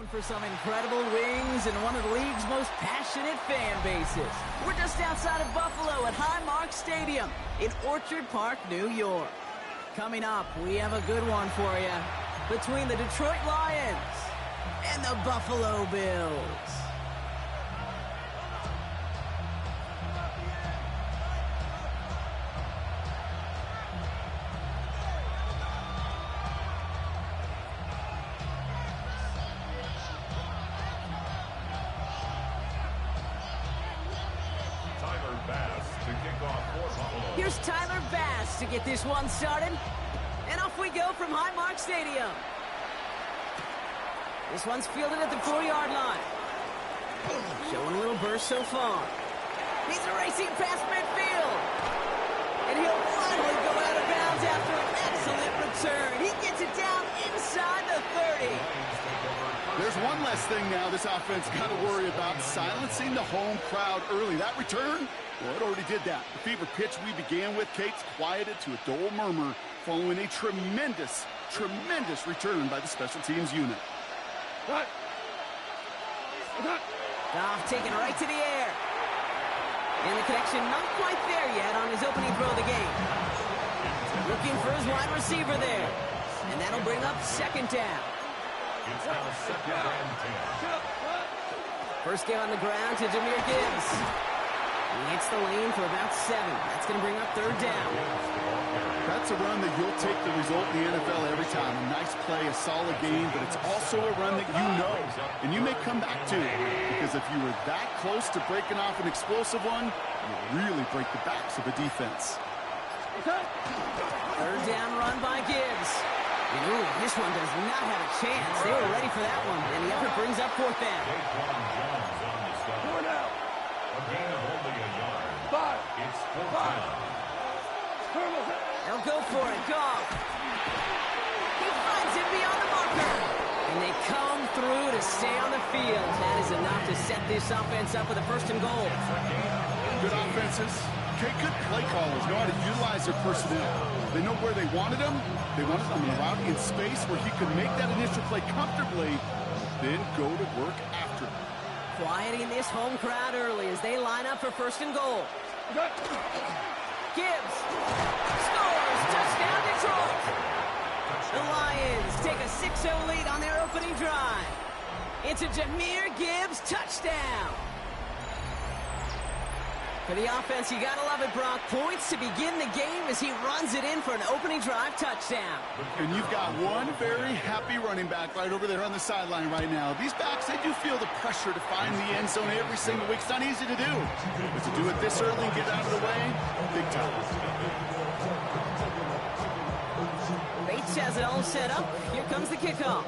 for some incredible wings and one of the league's most passionate fan bases. We're just outside of Buffalo at Highmark Stadium in Orchard Park, New York. Coming up, we have a good one for you between the Detroit Lions and the Buffalo Bills. Here's Tyler Bass to get this one started. And off we go from Highmark Stadium. This one's fielded at the 4-yard line. Showing a little burst so far. He's racing past midfield. And he'll finally go out of bounds after an excellent return. He gets it down inside the 30. There's one less thing now this offense got to worry about, silencing the home crowd early. That return, well, it already did that. The fever pitch we began with, Kate's quieted to a dull murmur following a tremendous return by the special teams unit. Goff taken right to the air. And the connection not quite there yet on his opening throw of the game. Looking for his wide receiver there. And that'll bring up second down. It's now second and 10. First game on the ground to Jahmyr Gibbs. He hits the lane for about 7. That's going to bring up third down. That's a run that you'll take the result in the NFL every time. A nice play, a solid game, but it's also a run that you know, and you may come back to. Because if you were that close to breaking off an explosive one, you really break the backs of the defense. Third down run by Gibbs. And ooh, this one does not have a chance. They were ready for that one, and the effort brings up fourth down. It's fourth down. They'll go for it. Goff. He finds him beyond the marker. And they come through to stay on the field. That is enough to set this offense up with a first and goal. Good offenses. Okay, good play callers know how to utilize their personnel. They know where they wanted him. They wanted him in a route in space where he could make that initial play comfortably, then go to work after. Quieting this home crowd early as they line up for first and goal. Gibbs scores! Touchdown, Detroit! The Lions take a 6-0 lead on their opening drive. It's a Jahmyr Gibbs touchdown. For the offense, you gotta love it, Brock. Points to begin the game as he runs it in for an opening drive touchdown. And you've got one very happy running back right over there on the sideline right now. These backs, they do feel the pressure to find the end zone every single week. It's not easy to do. But to do it this early and get out of the way, big time. Bates has it all set up. Here comes the kickoff.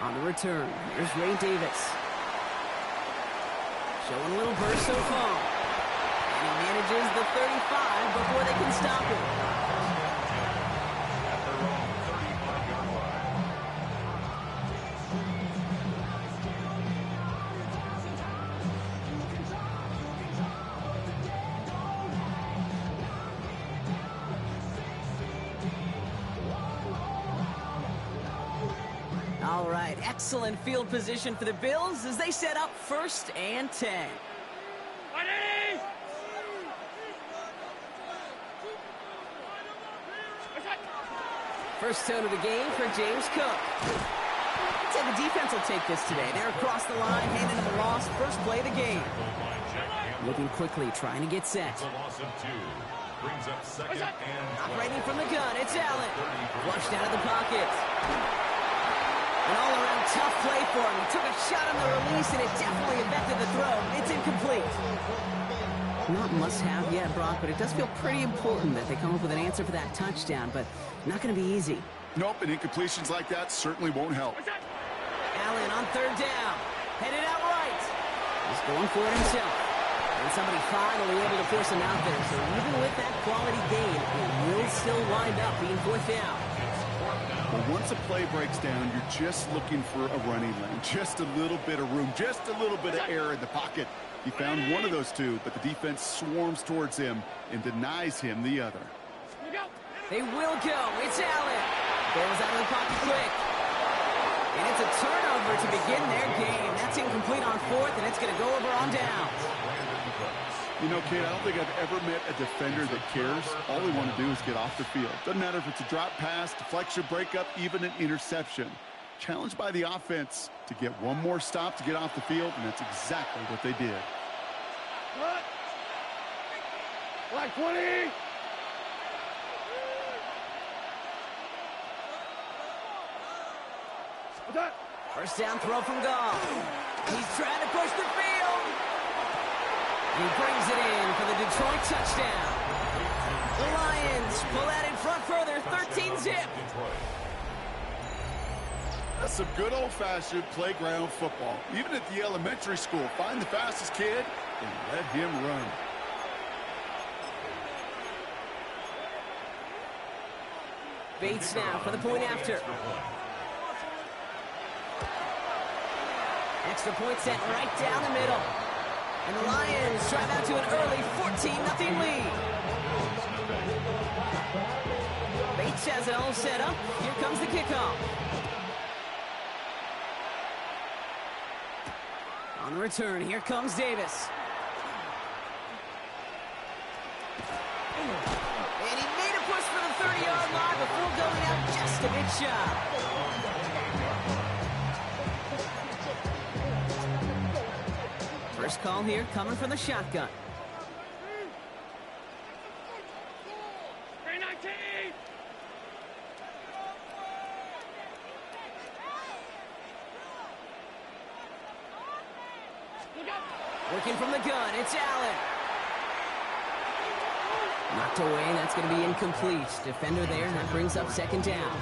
On the return, here's Ray Davis. Showing a little burst so far. And he manages the 35 before they can stop him. All right, excellent field position for the Bills as they set up first and 10. First tone of the game for James Cook. I'd say the defense will take this today. They're across the line, handing them a loss. First play of the game. Moving quickly, trying to get set. Brings up second and Operating from the gun, it's Allen. Flushed out of the pocket. An all-around tough play for him. He took a shot on the release, and it definitely affected the throw. It's incomplete. Not must-have yet, Brock, but it does feel pretty important that they come up with an answer for that touchdown, but not going to be easy. Nope, and incompletions like that certainly won't help. Allen on third down. Headed out right. He's going for it himself. And somebody finally able to force him out there. So even with that quality gain, it will still wind up being fourth down. Well, once a play breaks down, you're just looking for a running lane. Just a little bit of room, just a little bit of air in the pocket. He found one of those two, but the defense swarms towards him and denies him the other. They will go. It's Allen. Bails out of the pocket quick. And it's a turnover to begin their game. That's incomplete on fourth, and it's going to go over on downs. You know, Kate, I don't think I've ever met a defender that cares. All they want to do is get off the field. Doesn't matter if it's a drop pass, deflection, breakup, even an interception. Challenged by the offense to get one more stop to get off the field, and that's exactly what they did. What? Like 20! First down throw from Goff. He's trying to push the field. He brings it in for the Detroit touchdown. The Lions pull that in front further, 13-zip. That's some good old-fashioned playground football. Even at the elementary school, find the fastest kid and let him run. Bates now for the point after. Extra point set right down the middle. And the Lions drive out to an early 14-0 lead. Bates has it all set up. Here comes the kickoff. On the return, here comes Davis. And he made a push for the 30-yard line before going out just a bit shy. First call here coming from the shotgun. Working from the gun, it's Allen. Knocked away, that's going to be incomplete. Defender there, that brings up second down.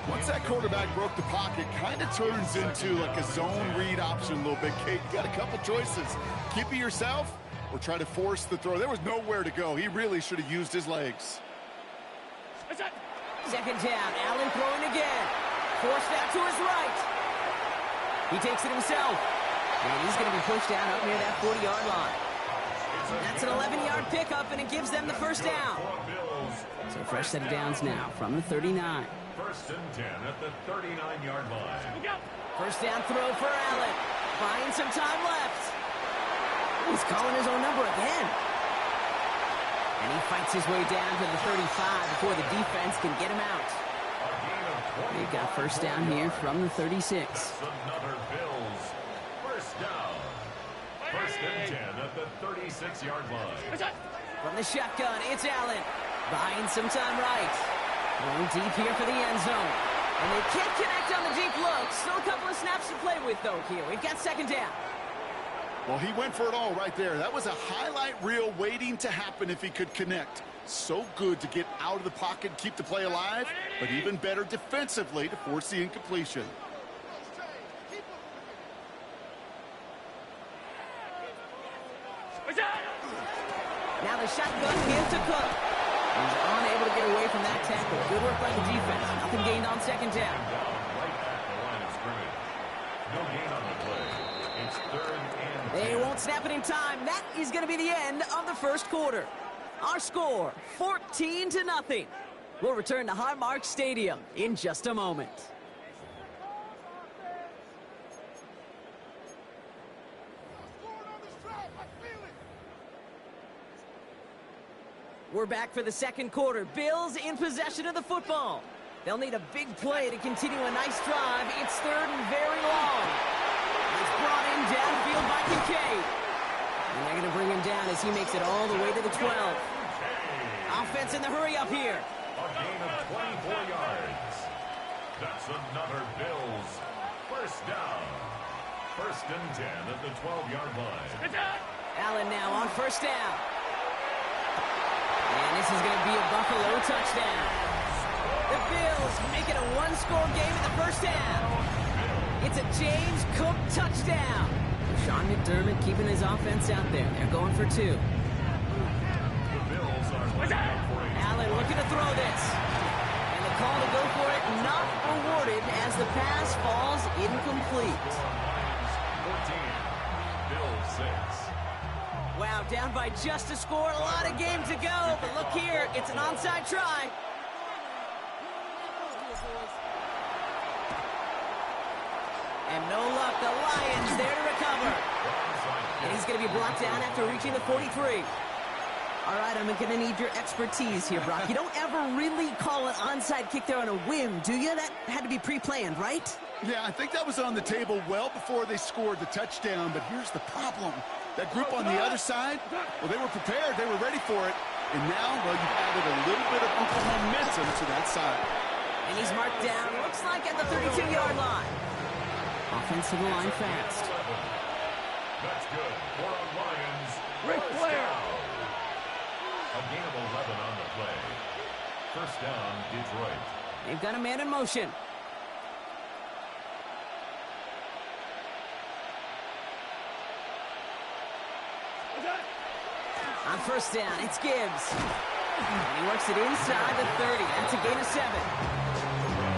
Once that quarterback broke the pocket, kind of turns into like a zone read option a little bit. Kate, you got a couple choices. Keep it yourself or try to force the throw. There was nowhere to go. He really should have used his legs. Second down, Allen throwing again. Forced out to his right. He takes it himself. And he's going to be pushed down up near that 40-yard line. That's an 11-yard pickup, and it gives them the first down. So fresh set of downs now from the 39. First and 10 at the 39-yard line. First down throw for Allen. Buying some time left. He's calling his own number again. And he fights his way down to the 35 before the defense can get him out. They've got first down here from the 36. Another Bills. First down. First and 10 at the 36-yard line. From the shotgun, it's Allen. Buying some time right. Going deep here for the end zone. And they can't connect on the deep look. Still a couple of snaps to play with, though, here. We've got second down. Well, he went for it all right there. That was a highlight reel waiting to happen if he could connect. So good to get out of the pocket and keep the play alive, but even better defensively to force the incompletion. Now the shotgun gives to Cook. He's unable to get away from that tackle. Good work by the defense. Nothing gained on second down. Right at the line of scrimmage. No gain on the play. It's third and 10. They won't snap it in time. That is going to be the end of the first quarter. Our score, 14-0. We'll return to Highmark Stadium in just a moment. We're back for the second quarter. Bills in possession of the football. They'll need a big play to continue a nice drive. It's third and very long. It's brought in downfield by Kincaid. And they're going to bring him down as he makes it all the way to the 12. Offense in the hurry up here. A gain of 24 yards. That's another Bills. First down. First and 10 at the 12-yard line. Allen now on first down. And this is going to be a Buffalo touchdown. The Bills make it a one-score game in the first half. It's a James Cook touchdown. Sean McDermott keeping his offense out there. They're going for two. The Bills are Allen looking to throw this. And the call to go for it not awarded as the pass falls incomplete. 14. Bills 6. Wow, down by just a score. A lot of game to go. But look here, it's an onside try. And no luck. The Lions there to recover. And he's going to be brought down after reaching the 43. All right, I'm going to need your expertise here, Brock. You don't ever really call an onside kick there on a whim, do you? That had to be pre-planned, right? Yeah, I think that was on the table well before they scored the touchdown, but here's the problem. That group on the other side, well, they were prepared. They were ready for it. And now, well, you've added a little bit of momentum to that side. And he's marked down, looks like at the 32-yard line. Offensive line fast. That's good for a Lions. Rick Flair. A gain of 11 on the play. First down, Detroit. They've got a man in motion. On first down, it's Gibbs. And he works it inside the 30. That's a gain of 7.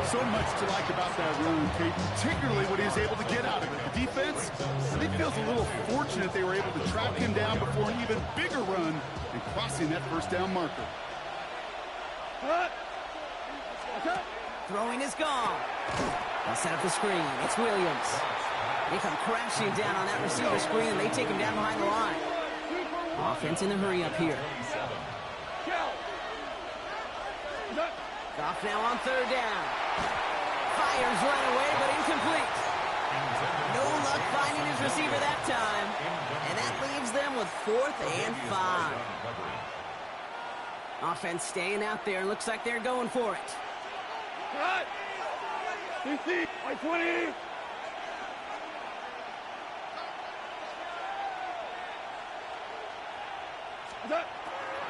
So much to like about that run, Kate, particularly what he was able to get out of it. The defense, I think, feels a little fortunate they were able to track him down before an even bigger run and crossing that first down marker. Throwing is gone. They'll set up the screen. It's Williams. They come crashing down on that receiver screen, and they take him down behind the line. Offense in the hurry up here. Goff now on third down. Fires right away, but incomplete. No luck finding his receiver that time. And that leaves them with 4th and 5. Offense staying out there. Looks like they're going for it. Cut! 50, by 20.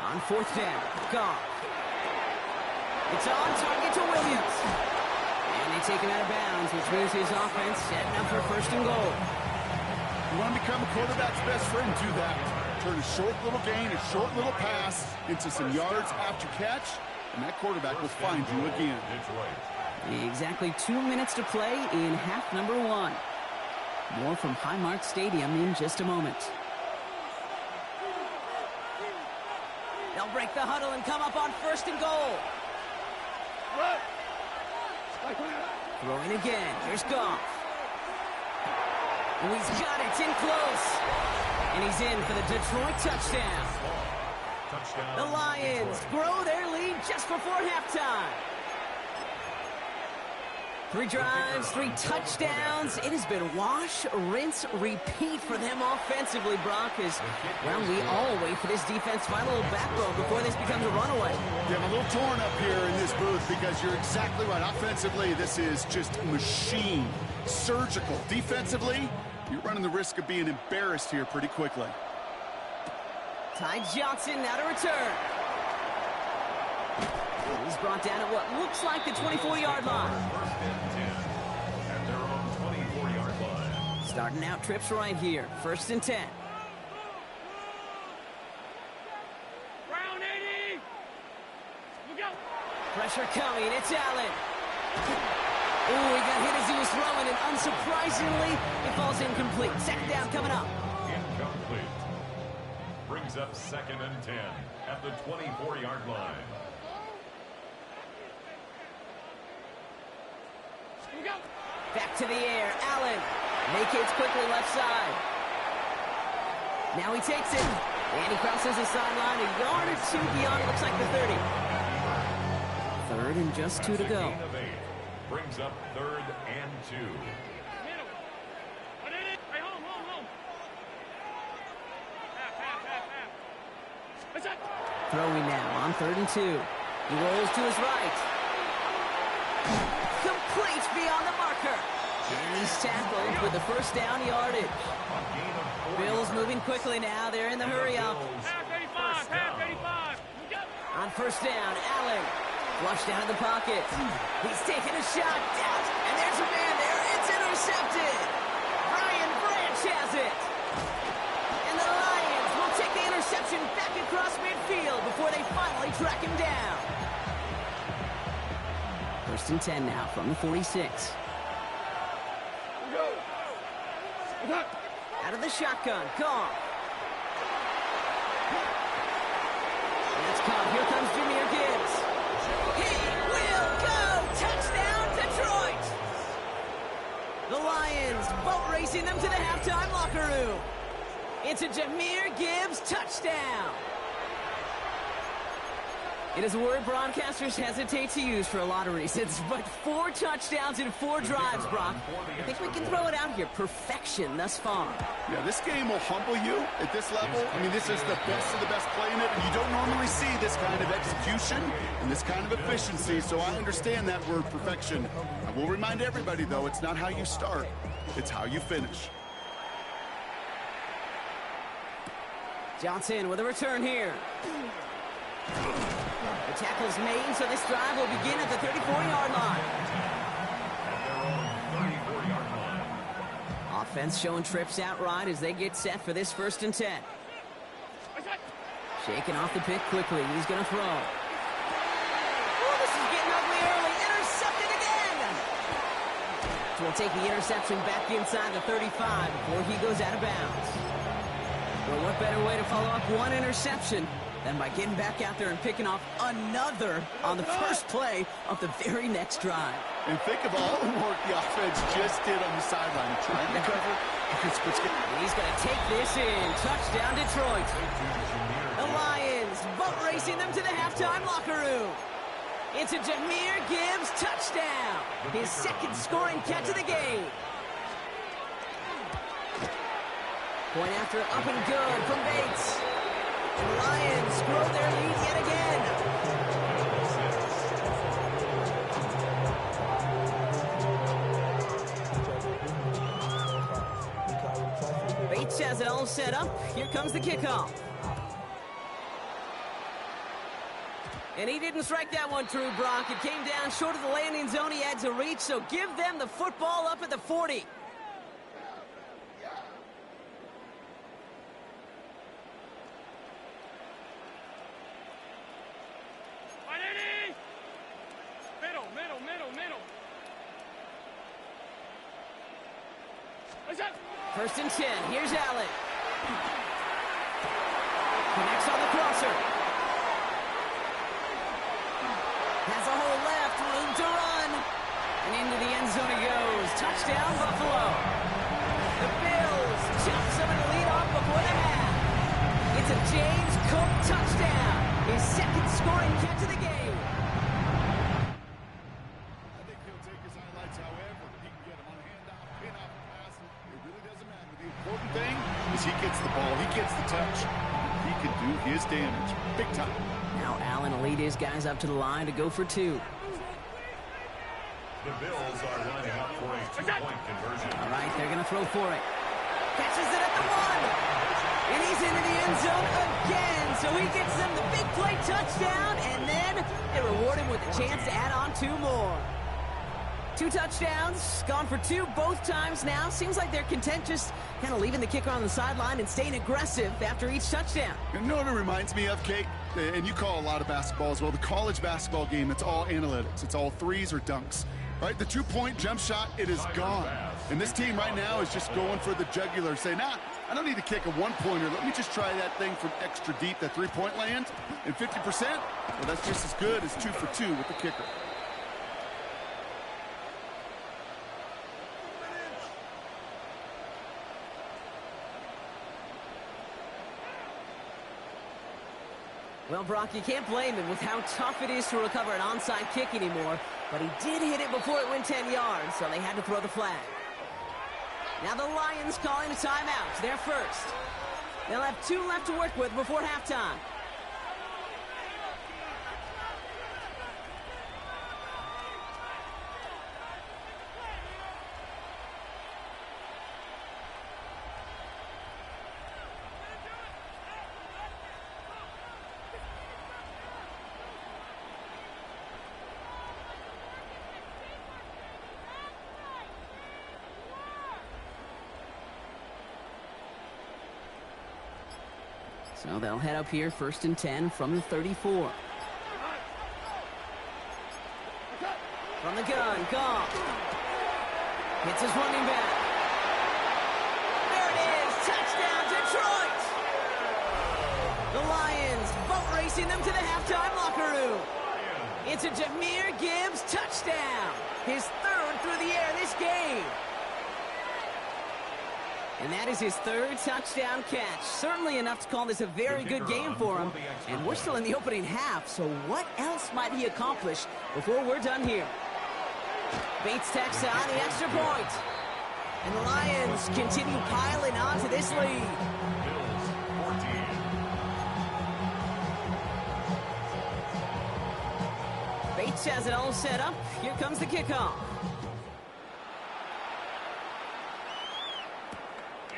On 4th down, Goff. It's on target to Williams. And they take him out of bounds, which means his offense setting up for 1st and goal. You want to become a quarterback's best friend, do that. Turn a short little gain, a short little pass into some yards after catch, and that quarterback will find you again. Exactly 2 minutes to play in half number 1. More from Highmark Stadium in just a moment. They'll break the huddle and come up on 1st and goal. Throwing again. Here's Goff. Oh, he's got it. It's in close. And he's in for the Detroit touchdown. The Lions grow their lead just before halftime. 3 drives, 3 touchdowns. It has been wash, rinse, repeat for them offensively, Brock, as, well, we all wait for this defense to find a little backbone before this becomes a runaway. Yeah, I'm a little torn up here in this booth because you're exactly right. Offensively, this is just machine, surgical. Defensively, you're running the risk of being embarrassed here pretty quickly. Ty Johnson now to return. He's brought down at what looks like the 24-yard line. First and 10 at their own 24-yard line. Starting out trips right here. 1st and 10. Round 80. Look out. Pressure coming. It's Allen. Oh, he got hit as he was throwing, and unsurprisingly, it falls incomplete. 2nd down coming up. Incomplete. Brings up 2nd and 10 at the 24-yard line. Back to the air. Allen vacates quickly left side. Now he takes it. And he crosses the sideline a yard or 2 beyond, it looks like the 30. 3rd and just 2 to go. Brings up 3rd and 2. Throwing now on 3rd and 2. He rolls to his right. Complete beyond the marker. And he's tackled with the 1st down yardage. Bills moving quickly now. They're in the hurry up. On 1st down, Allen flushed out of the pocket. He's taking a shot. And there's a man there. It's intercepted. Brian Branch has it. And the Lions will take the interception back across midfield before they finally track him down. 1st and 10 now from the 46. Out of the shotgun, Goff. That's caught. Here comes Jahmyr Gibbs. He will go. Touchdown, It's a Jahmyr Gibbs touchdown. It is a word broadcasters hesitate to use for a lot of reasons, but 4 touchdowns in 4 drives, Brock. I think we can throw it out here. Perfection thus far. Yeah, this game will humble you at this level. I mean, this is the best of the best playing it, and you don't normally see this kind of execution and this kind of efficiency, so I understand that word perfection. I will remind everybody, though, it's not how you start, it's how you finish. Johnson with a return here. The tackle's made, so this drive will begin at the 34-yard line. Offense showing trips out right as they get set for this 1st and 10. Shaking off the pick quickly. He's going to throw. Oh, this is getting ugly early. Intercepted again. So we'll take the interception back inside the 35 before he goes out of bounds. Well, what better way to follow up one interception than by getting back out there and picking off another on the first play of the very next drive. And think of all the work the offense just did on the sideline, trying to cover. He's going to take this in. Touchdown, Detroit. The Lions boat racing them to the halftime locker room. It's a Jahmyr Gibbs touchdown. His 2nd scoring catch of the game. Point after up and good from Bates. The Lions grow their lead yet again. Bates has it all set up. Here comes the kickoff. And he didn't strike that one true, Brock. It came down short of the landing zone he had to reach, so give them the football up at the 40. First and 10. Here's Allen. Connects on the crosser. Has a hole left. Room to run. And into the end zone he goes. Touchdown, Buffalo. The Bills jump some and lead off before the half. It's a James Cook touchdown. His 2nd scoring catch of the game. I think he'll take his highlights however he can get them on handoff, pin off a pass. It really doesn't matter. The important thing is he gets the ball, he gets the touch. He can do his damage big time. Now Allen will lead his guys up to the line to go for 2. The Bills are lining up for a 2-point conversion. All right, they're going to throw for it. Catches it at the 1. And he's into the end zone again. So he gets them the big play touchdown, and then they reward him with a chance to add on 2 more. 2 touchdowns, gone for 2 both times now. Seems like they're content just kind of leaving the kicker on the sideline and staying aggressive after each touchdown. You know what it reminds me of, Kate? And you call a lot of basketball as well. The college basketball game, it's all analytics. It's all threes or dunks. Right? The 2-point jump shot, it is gone. And this team right now is just going for the jugular. Say, nah, I don't need to kick a 1-pointer. Let me just try that thing from extra deep, that 3-point land. And 50%, well, that's just as good as 2 for 2 with the kicker. Well, Brock, you can't blame him with how tough it is to recover an onside kick anymore, but he did hit it before it went 10 yards, so they had to throw the flag. Now the Lions calling a timeout. They're first. They'll have 2 left to work with before halftime. So they'll head up here, 1st and 10 from the 34. From the gun, Goff. Hits his running back. There it is, touchdown Detroit! The Lions boat racing them to the halftime locker room. It's a Jahmyr Gibbs touchdown. His 3rd through the air this game. And that is his third touchdown catch. Certainly enough to call this a very good game for him. And we're still in the opening half, so what else might he accomplish before we're done here? Bates tacks on the extra point. And the Lions continue piling on to this lead. Bills 14. Bates has it all set up. Here comes the kickoff.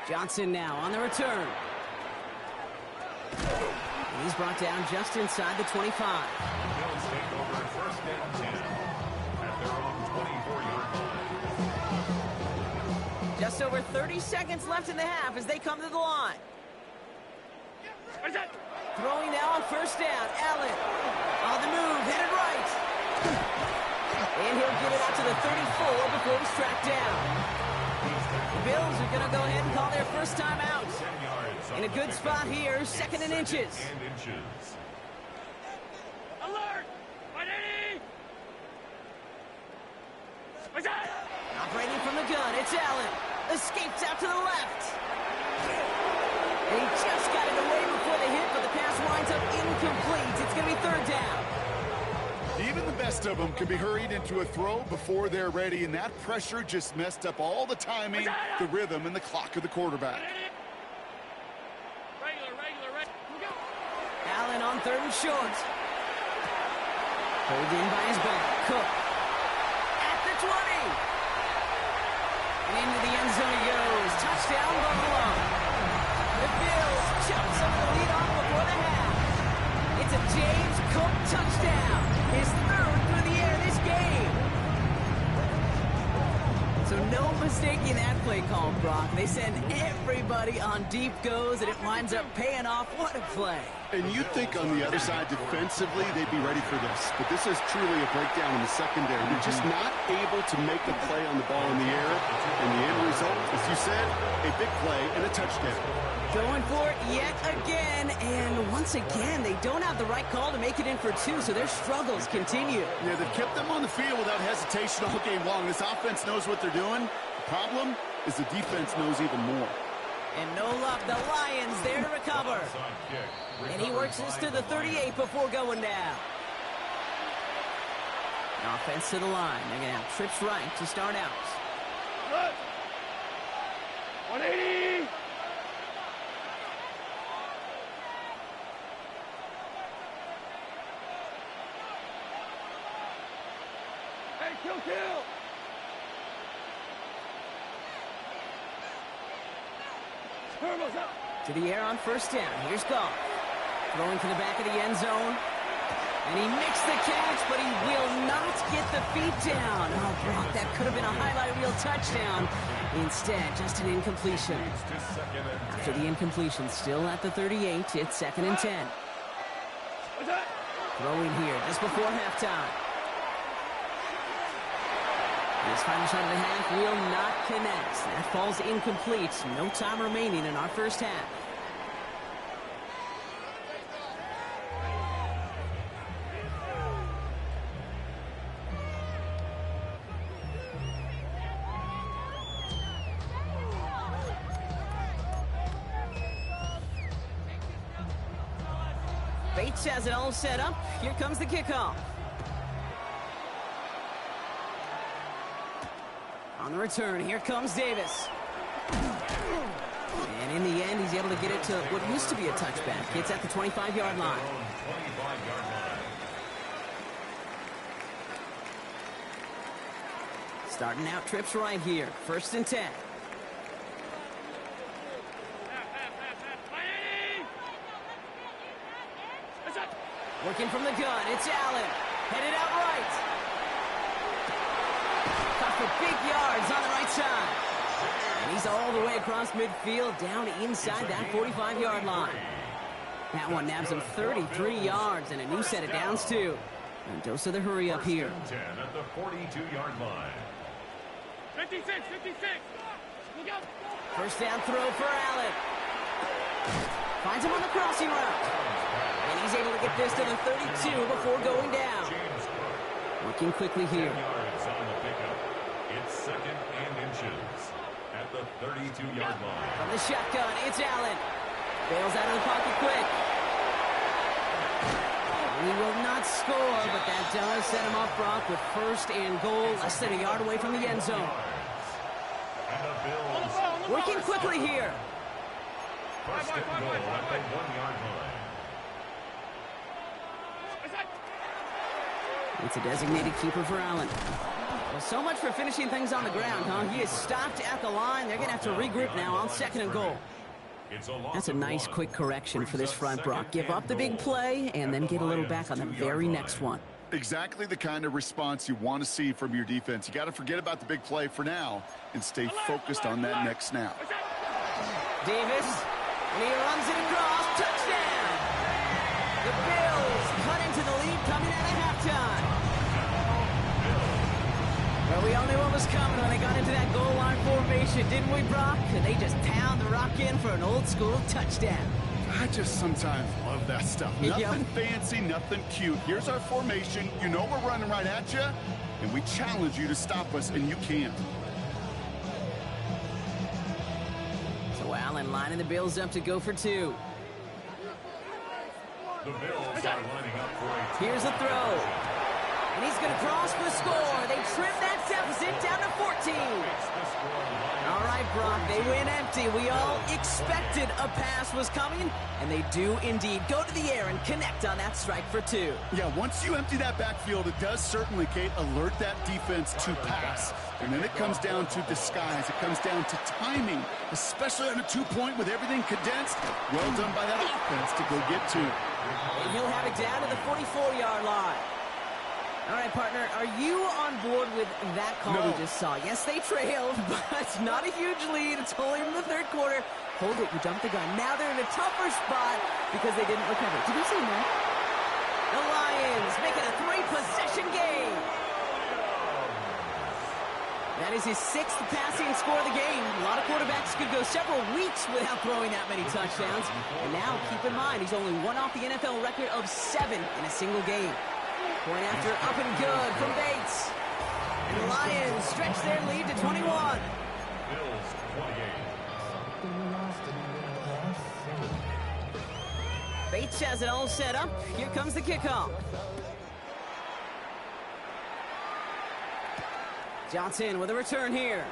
Johnson now on the return. And he's brought down just inside the 25. Bills take over first and 10 at their own 24-yard line. Just over 30 seconds left in the half as they come to the line. Throwing now on first down. Allen on the move, headed right. And he'll get it out to the 34 before he's tracked down. The Bills are going to go ahead and call their first time out. In a good spot here, second and inches. Alert! 180! Operating from the gun, it's Allen. Escapes out to the left. And he just got it away before the hit, but the pass winds up incomplete. It's going to be third down. Even the best of them can be hurried into a throw before they're ready, and that pressure just messed up all the timing, the rhythm, and the clock of the quarterback. Regular. Go. Allen on third and short. Pulled in by his back. Cook. At the 20. And into the end zone he goes. Touchdown, Buffalo. The Bills chop some of the lead off before the half. It's a James Cook touchdown. His third through the air this game. So no mistaking that play call, Brock. They send everybody on deep goes, and it winds up paying off. What a play. And you'd think on the other side, defensively, they'd be ready for this. But this is truly a breakdown in the secondary. They're just not able to make the play on the ball in the air. And the end result, as you said, a big play and a touchdown. Going for it yet again, and once again, they don't have the right call to make it in for two, so their struggles continue. Yeah, they've kept them on the field without hesitation all game long. This offense knows what they're doing. The problem is the defense knows even more. And no luck, the Lions there to recover. And he works this to the 38 before going down. Offense to the line. They're going to have trips right to start out. Good. 180! Hey, kill! Turbo's up! To the air on first down. Here's Goff. Throwing to the back of the end zone. And he makes the catch, but he will not get the feet down. Oh, Brock, that could have been a highlight reel touchdown. Instead, just an incompletion. After the incompletion, still at the 38, it's second and 10. What's that? Throwing here just before halftime. His final shot of the half will not connect. That falls incomplete. No time remaining in our first half. Bates has it all set up. Here comes the kickoff. On the return, here comes Davis. And in the end, he's able to get it to what used to be a touchback. It's at the 25-yard line. Starting out trips right here. First and 10. Working from the gun, it's Allen. Headed out right. Caught for big yards on the right side. And he's all the way across midfield, down inside that 45-yard line. That one nabs him 33 yards and a new set of downs, too. And dose of the hurry up here. 10 at the 42-yard line. 56! Look out! First down throw for Allen. Finds him on the crossing route. And he's able to get this to the 32 before going down. Working quickly here. Yards on the pickup. It's second and inches at at the 32-yard line. From the shotgun, it's Allen. Bails out of the pocket quick. He will not score, but that does set him up, Brock, with first and goal, less than a yard away from the end zone. And the Bills Working quickly here. first and goal at the 1-yard line. It's a designated keeper for Allen. Well, so much for finishing things on the ground, huh? He is stopped at the line. They're going to have to regroup now on second and goal. That's a nice quick correction for this front, Brock. Give up the big play and then get a little back on the very next one. Exactly the kind of response you want to see from your defense. You got to forget about the big play for now and stay focused on that next snap. Davis, and he runs it across. Touchdown! The Bills cut into the lead coming out of halftime. Well, we all knew what was coming when they got into that goal line formation, didn't we, Brock? And they just pound the rock in for an old-school touchdown. I just sometimes love that stuff. Yep. Nothing fancy, nothing cute. Here's our formation. You know we're running right at you, and we challenge you to stop us, and you can't. So Allen lining the Bills up to go for two. The Bills are lining up for a Here's a throw. And he's going to cross for the score. They trim that deficit down to 14. All right, Brock, they win empty. We all expected a pass was coming, and they do indeed go to the air and connect on that strike for two. Yeah, once you empty that backfield, it does certainly, Kate, alert that defense to pass. And then it comes down to disguise. It comes down to timing, especially on a two-point with everything condensed. Well done by that offense to go get two. And he'll have it down to the 44-yard line. All right, partner, are you on board with that call we just saw? Yes, they trailed, but not a huge lead. It's only in the third quarter. Hold it, you jumped the gun. Now they're in a tougher spot because they didn't recover. Did you see that? The Lions making a 3-possession game. That is his 6th passing score of the game. A lot of quarterbacks could go several weeks without throwing that many touchdowns. And now, keep in mind, he's only one off the NFL record of 7 in a single game. Point after up and good from Bates. And the Lions stretch their lead to 21. Bills 28. Bates has it all set up. Here comes the kickoff. Johnson with a return here.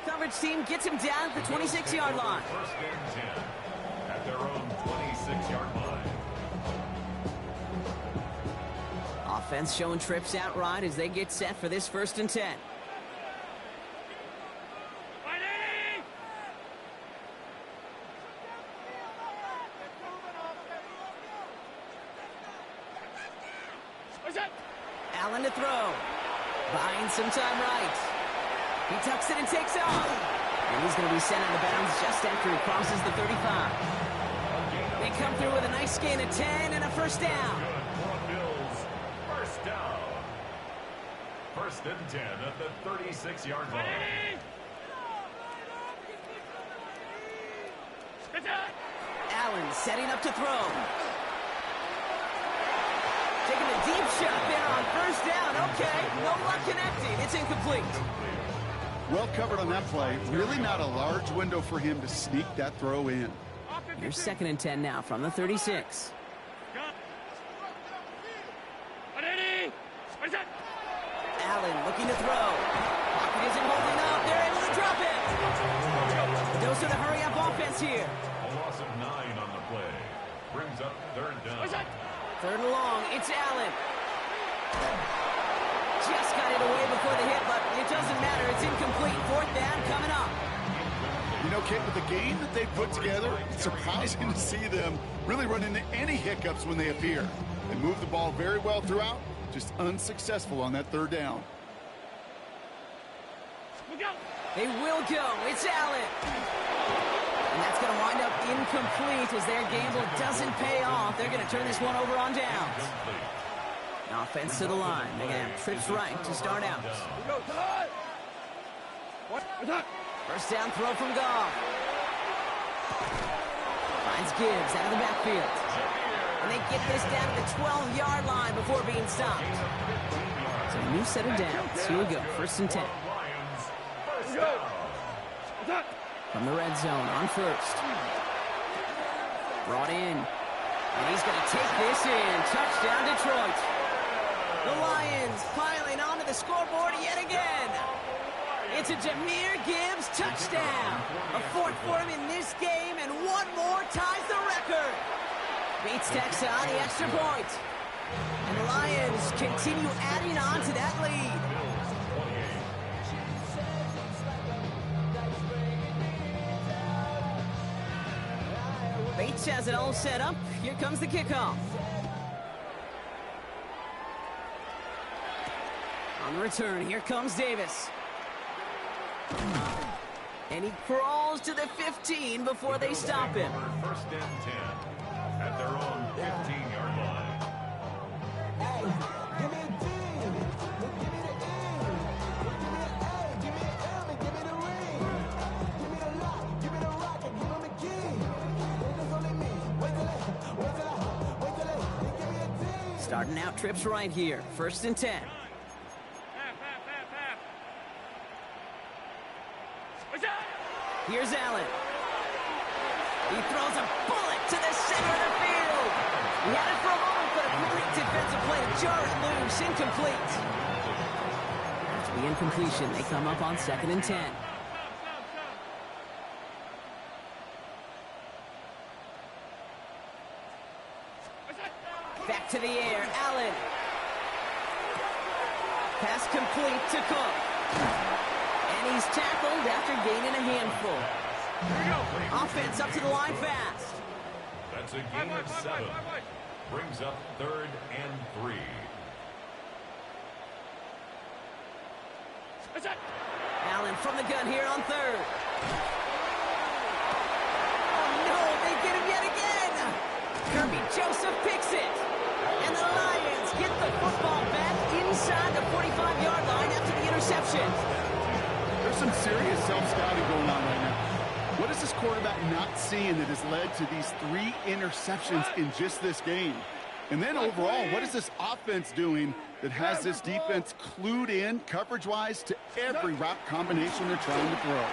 Coverage team gets him down at the 26-yard line. First and 10 at their own 26-yard line. Offense showing trips out right as they get set for this 1st and 10. Allen to throw. Buying some time right. He tucks it and takes off. And he's going to be sent out of bounds just after he crosses the 35. They come through with a nice gain of 10 and a first down. First down. First and 10 at the 36-yard line. Allen setting up to throw. Taking a deep shot there on first down. Okay, no luck connecting. It's incomplete. Well covered on that play. Really not a large window for him to sneak that throw in. Here's 2nd and 10 now from the 36. Allen looking to throw. Pocket isn't holding up. They're able to drop it. Those are the hurry-up offense here. A loss of 9 on the play. Brings up 3rd down. 3rd and long. It's Allen. Just got it away before the hit, but it doesn't matter. It's incomplete. 4th down coming up. You know, Kate, with the game that they put together, it's surprising to see them really run into any hiccups when they appear. They move the ball very well throughout, just unsuccessful on that 3rd down. They will go. It's Allen. And that's going to wind up incomplete as their gamble doesn't pay off. They're going to turn this one over on downs. Offense to the line. They're going to have trips right to start out. First down throw from Goff. Finds Gibbs out of the backfield. And they get this down to the 12-yard line before being stopped. So a new set of downs. Here we go. 1st and 10. From the red zone on first. Brought in. And he's going to take this in. Touchdown, Detroit. The Lions piling onto the scoreboard yet again. It's a Jahmyr Gibbs touchdown. A fourth for him in this game, and one more ties the record. Beats Texas on the extra point. And the Lions continue adding on to that lead. Bates has it all set up. Here comes the kickoff. On the return, here comes Davis. And he crawls to the 15 before they stop him. First and 10 at their own 15-yard line. Starting out trips right here. First and 10. Here's Allen. He throws a bullet to the center of the field. He had it for a moment, but a great defensive play to jar it loose. Incomplete. After the incompletion, they come up on 2nd and 10. Back to the air, Allen. Pass complete to Cook. And he's tackled after gaining a handful. Offense up to the line fast. That's a gain of 7. Brings up 3rd and 3. Allen from the gun here on 3rd. Oh no, they get him yet again. Kirby Joseph picks it. And the Lions get the football back inside the 45-yard line after the interception. There's some serious self-scouting going on right now. What is this quarterback not seeing that has led to these 3 interceptions in just this game? And then overall, what is this offense doing that has this defense clued in coverage-wise to every route combination they're trying to throw?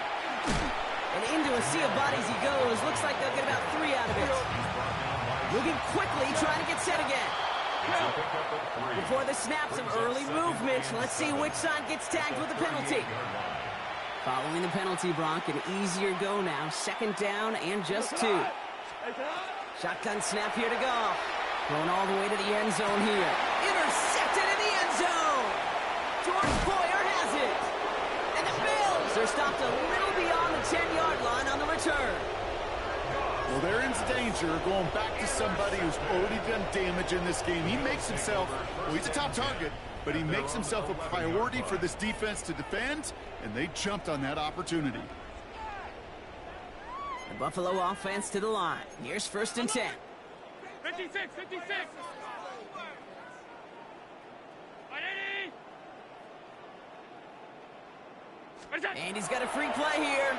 And into a sea of bodies he goes. Looks like they'll get about 3 out of it. Moving quickly, trying to get set again. Before the snap, some early movement. Let's see which side gets tagged with the penalty. Following the penalty, Brock, an easier go now. 2nd down and just 2. Shotgun snap here to go. Going all the way to the end zone here. Intercepted in the end zone. George Boyer has it. And the Bills are stopped a little beyond the 10-yard line on the return. Well, they're in danger going back to somebody who's already done damage in this game. He makes himself, well, he's a top target, but he makes himself a priority for this defense to defend, and they jumped on that opportunity. The Buffalo offense to the line. Here's 1st and 10. 56, 56. And he's got a free play here.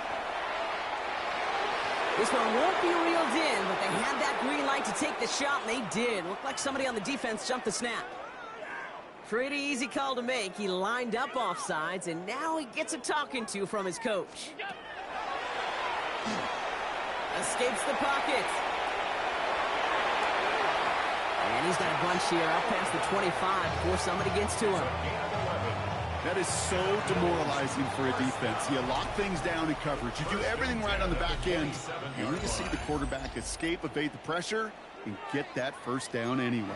This one won't be reeled in, but they had that green light to take the shot, and they did. Looked like somebody on the defense jumped the snap. Pretty easy call to make. He lined up offsides, and now he gets a talking to from his coach. Escapes the pocket. And he's got a bunch here out past the 25 before somebody gets to him. That is so demoralizing for a defense. You lock things down in coverage. You do everything right on the back end. You need to see the quarterback escape, evade the pressure, and get that 1st down anyway.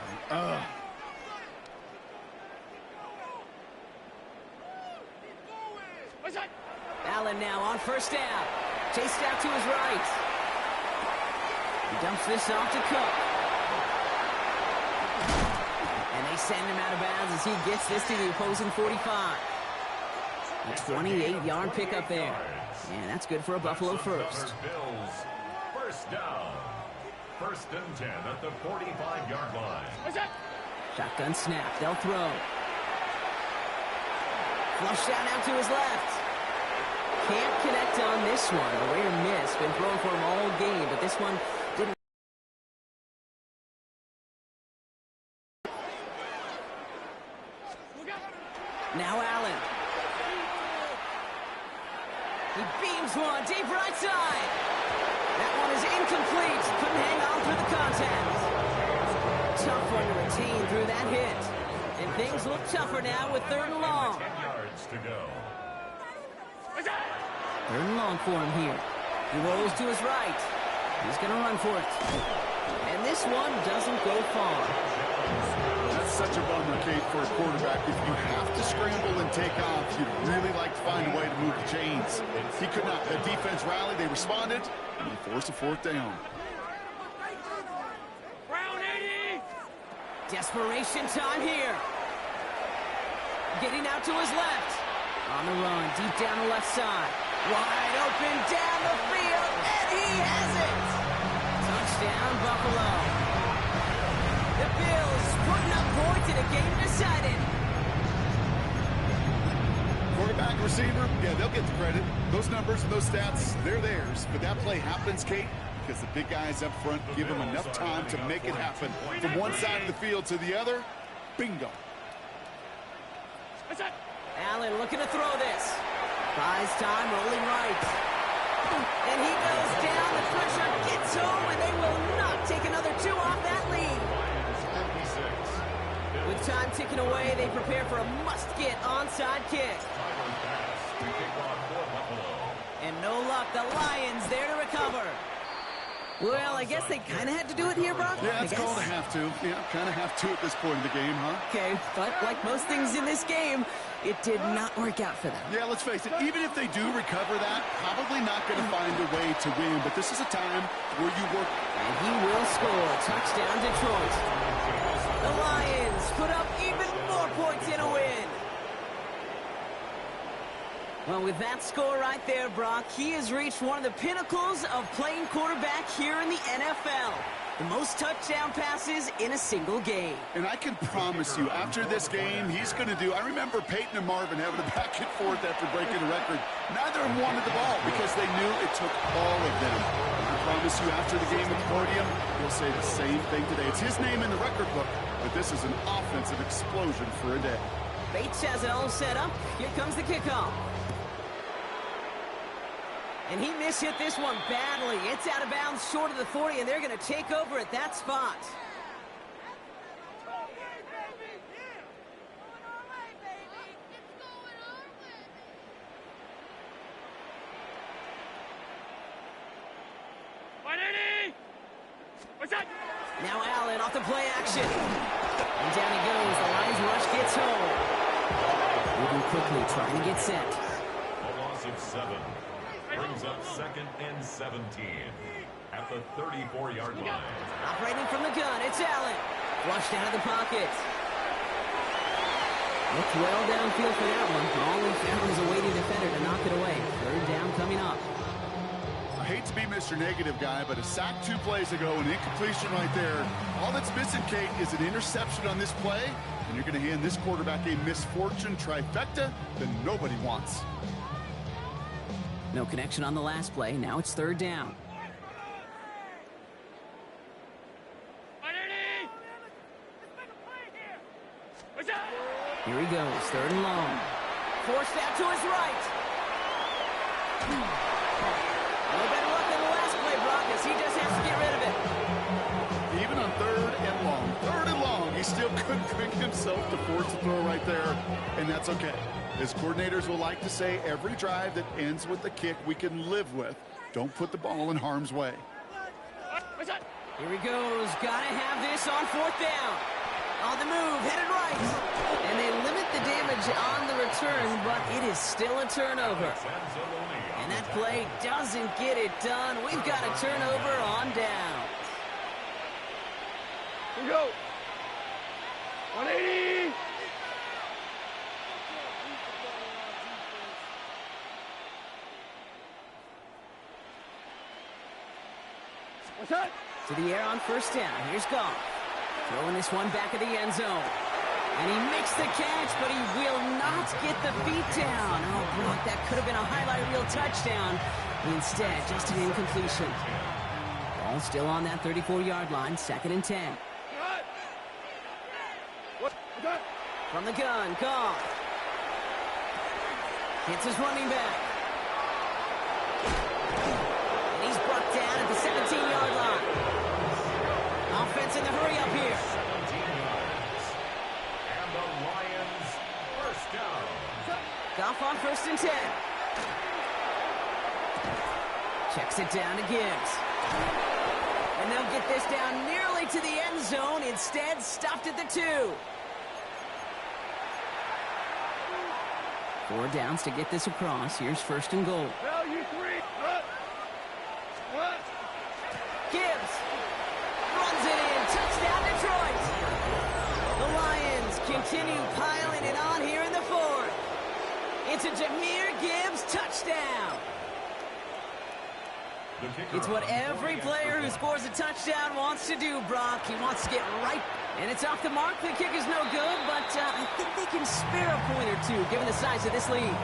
Allen now on 1st down. Chased out to his right. He dumps this off to Cook. And they send him out of bounds as he gets this to the opposing 45. A 28-yard pickup there. And that's good for a Buffalo first. Bills, 1st down. 1st and 10 at the 45-yard line. Shotgun snap. They'll throw. Flush down out to his left. Can't connect on this one. A rare miss. Been thrown for him all game, but this one didn't. Now Allen. He beams one deep right side. That one is incomplete. Couldn't hang on through the contact. Tough one to retain through that hit. And things look tougher now with 3rd and long. 10 yards to go. 3rd and long for him here. He rolls to his right. He's going to run for it. And this one doesn't go far. That's such a bummer, Kate, for a quarterback. If you have to scramble and take off, you'd really like to find a way to move the chains. He could not. The defense rallied. They responded, and they forced a 4th down. Desperation time here. Getting out to his left. On the run, deep down the left side. Wide open down the field, and he has it. Touchdown, Buffalo. The Bills putting up points in a game decided. Quarterback, receiver, yeah, they'll get the credit. Those numbers and those stats, they're theirs. But that play happens, Kate, because the big guys up front give them enough time to make it happen. From one side of the field to the other, bingo. Allen looking to throw this. Buys time, rolling right. And he goes down. The pressure gets home, and they will not take another 2 off that lead. With time ticking away, they prepare for a must-get onside kick. And no luck, the Lions there to recover. Well, I guess they kind of had to do it here, Brock. Yeah, it's called a have to. Yeah, kind of have to at this point in the game, huh? Okay, but like most things in this game, it did not work out for them. Yeah, let's face it, even if they do recover that, probably not going to find a way to win. But this is a time where you work. And he will score. Touchdown, Detroit. The Lions put up even more points in a win. Well, with that score right there, Brock, he has reached one of the pinnacles of playing quarterback here in the NFL. The most touchdown passes in a single game. And I can promise you, after this game, he's going to do... I remember Peyton and Marvin having a back and forth after breaking a record. Neither of them wanted the ball because they knew it took all of them. And I promise you, after the game at the podium, he'll say the same thing today. It's his name in the record book, but this is an offensive explosion for a day. Bates has it all set up. Here comes the kickoff. And he mishit this one badly. It's out of bounds short of the 40, and they're going to take over at that spot. Now Allen off the play action. And down he goes. The Lions rush gets home. Moving quickly, trying to get set. A loss of 7. Brings up 2nd and 17 at the 34-yard line. Operating from the gun, it's Allen. Flushed out of the pocket. Looked well downfield for that one. All he found was a waiting defender to knock it away. 3rd down coming up. I hate to be Mr. Negative guy, but a sack 2 plays ago, an incompletion right there. All that's missing, Kate, is an interception on this play, and you're going to hand this quarterback a misfortune trifecta that nobody wants. No connection on the last play. Now it's 3rd down. Here he goes, 3rd and long. Forced out to his right. A little better luck than the last play, Brock, as he just has to get rid of it. Even on 3rd and long, he still couldn't bring himself to force the throw right there, and that's okay. As coordinators will like to say, every drive that ends with a kick we can live with. Don't put the ball in harm's way. Here he goes. Gotta have this on 4th down. On the move, headed right. And they limit the damage on the return, but it is still a turnover. And that play doesn't get it done. We've got a turnover on down. Here we go. 180. What's that? To the air on 1st down. Here's Goff. Throwing this one back of the end zone. And he makes the catch, but he will not get the feet down. Oh, Brock, that could have been a highlight reel touchdown. Instead, just an incompletion. Ball still on that 34-yard line, 2nd and 10. From the gun, Goff. Hits his running back. And he's brought down at the 17-yard line. Offense in the hurry up here. 17 yards. And the Lions first down. Goff on 1st and 10. Checks it down to Gibbs. And they'll get this down nearly to the end zone. Instead, stopped at the 2. 4 downs to get this across. Here's 1st and goal. Value 3. What? Gibbs runs it in. Touchdown, Detroit. The Lions continue piling it on here in the 4th. It's a Jahmyr Gibbs touchdown. It's what every player who scores a touchdown wants to do, Brock. He wants to get right. And it's off the mark. The kick is no good, but I think they can spare a point or two, given the size of this lead.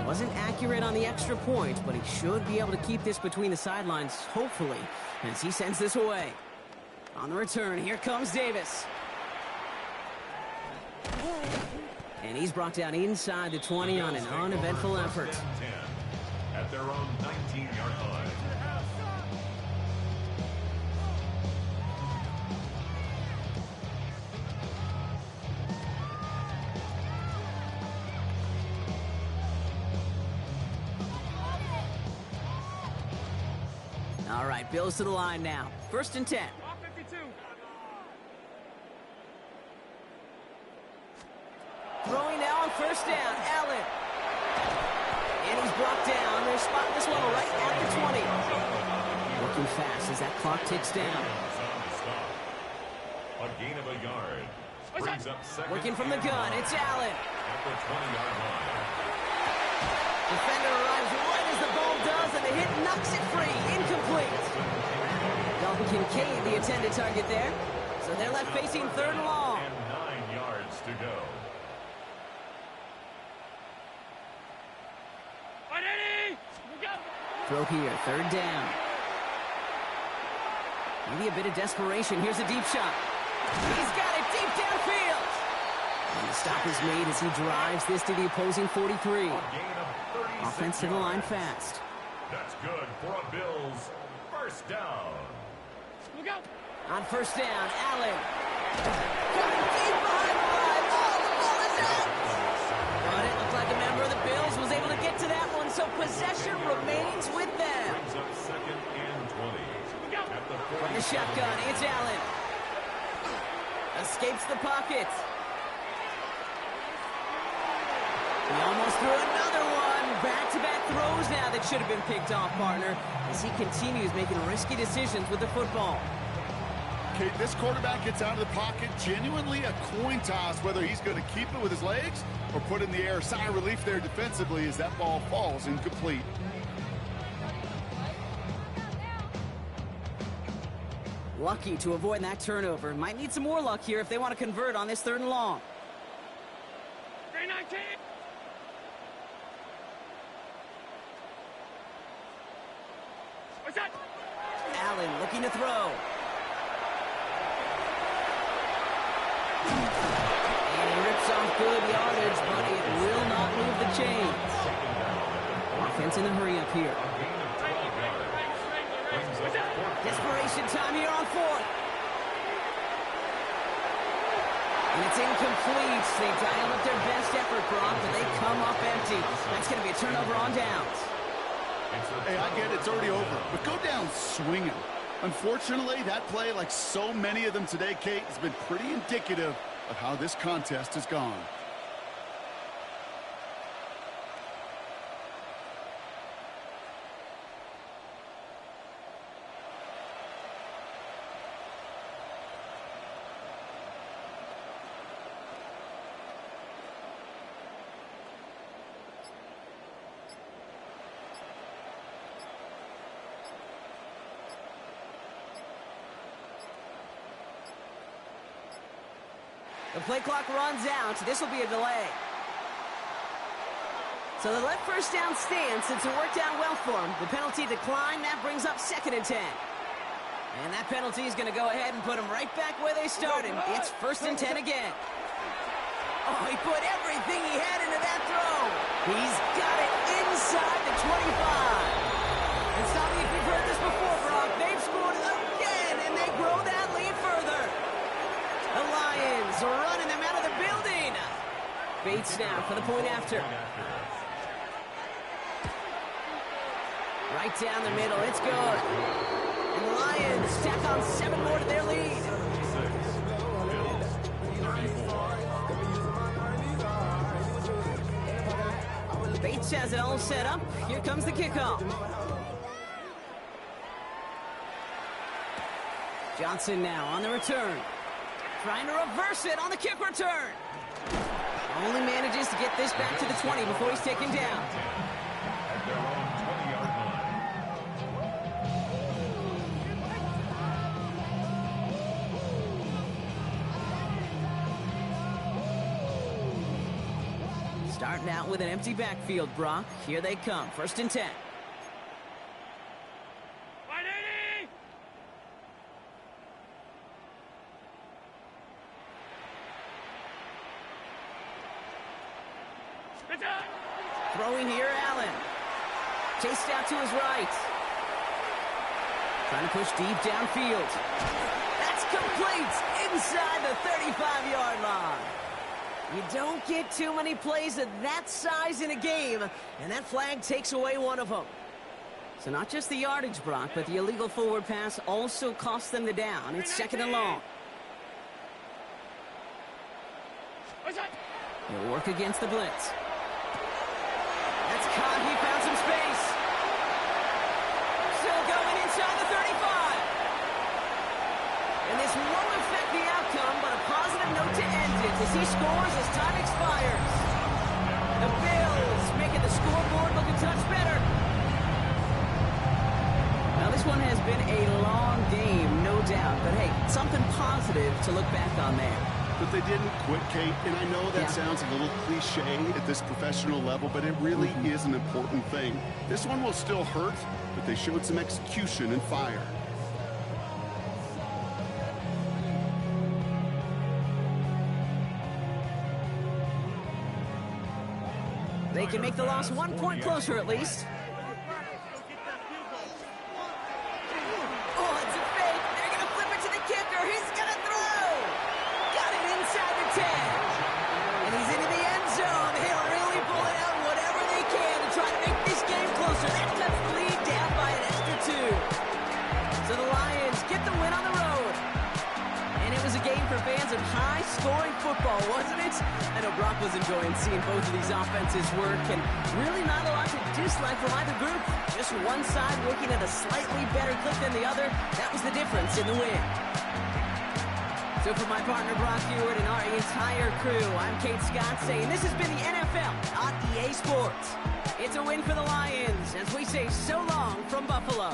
Wasn't accurate on the extra point, but he should be able to keep this between the sidelines, hopefully, as he sends this away. On the return, here comes Davis. And he's brought down inside the 20 on an uneventful effort. 10 at their own 19-yard line. All right, Bills to the line now. 1st and 10. 52. Throwing now on 1st down, Allen. And he's brought down. They're spotting this one right at the 20. Working fast as that clock ticks down. A gain of a yard. Brings up second. Working from the gun, it's Allen. At the 20-yard line. Defender arrives right as the ball does, and the hit knocks it free. Incomplete. Dalton Kincaid, the intended target there. So they're left facing 3rd and long. And 9 yards to go. Throw here, 3rd down. Maybe a bit of desperation. Here's a deep shot. He's got it deep downfield. And the stop is made as he drives this to the opposing 43. Offense to the line fast. That's good for a Bills first down. Look out. On 1st down, Allen. Coming deep behind the line. Oh, the ball is out. But it looked like a member of the Bills was able to get to that one, so possession remains with them. Brings up 2nd and 20. At the From the shotgun, it's Allen. Escapes the pocket. He almost threw another one. Back-to-back throws now that should have been picked off, partner, as he continues making risky decisions with the football. Okay, this quarterback gets out of the pocket, genuinely a coin toss, whether he's going to keep it with his legs or put it in the air. Sigh of relief there defensively as that ball falls incomplete. Lucky to avoid that turnover. Might need some more luck here if they want to convert on this 3rd and long. 319. What's that? Allen looking to throw. And he rips off good yardage, but it will not move the chains. Offense in the hurry up here. Desperation time here on 4th. And it's incomplete. They dialed up their best effort, Brock, but they come up empty. That's going to be a turnover on downs. Hey, I get it, it's already over, but go down swinging. Unfortunately, that play, like so many of them today, Kate, has been pretty indicative of how this contest has gone. The play clock runs out. This will be a delay. So they let 1st down stand since it worked out well for him. The penalty declined. That brings up 2nd and 10. And that penalty is going to go ahead and put them right back where they started. It's 1st and 10 again. Oh, he put everything he had into that throw. He's got it inside the 25. And stop me if you've heard this before, Brock. They've scored again, and they grow that lead further. The Lions are running them out of the building. Bates now for the point after. Right down the middle. It's good. And the Lions tack on 7 more to their lead. Bates has it all set up. Here comes the kickoff. Johnson now on the return. Trying to reverse it on the kick return. Only manages to get this back to the 20 before he's taken down. At their own 20-yard line. Starting out with an empty backfield, Brock. Here they come. 1st and 10. Throwing here, Allen. Chased out to his right. Trying to push deep downfield. That's complete inside the 35-yard line. You don't get too many plays of that size in a game, and that flag takes away one of them. So not just the yardage, Brock, but the illegal forward pass also cost them the down. It's 2nd and long. He'll work against the blitz. That's Cant. He found some space. Still going inside the 35. And this won't affect the outcome, but a positive note to end it as he scores as time expires. The Bills making the scoreboard look a touch better. Now this one has been a long game, no doubt, but hey, something positive to look back on there. But they didn't quit, Kate, and I know that sounds a little cliche at this professional level, but it really is an important thing. This one will still hurt, but they showed some execution and fire. They can make the loss 1 point closer at least. Oh, it's a fake. They're going to flip it to the kicker. He's going to throw. Got it inside the 10. And he's into the end zone. They'll really pull it out whatever they can to try to make this game closer. That cuts the lead down by an extra 2. So the Lions get the win on the road. And it was a game for fans of high-scoring football, wasn't it? I know Brock was enjoying seeing both of these offenses work, and really not a lot to dislike from either group. Just one side working at a slightly better clip than the other. That was the difference in the win. So for my partner Brock Hewitt and our entire crew, I'm Kate Scott saying this has been the NFL on EA Sports. It's a win for the Lions as we say so long from Buffalo.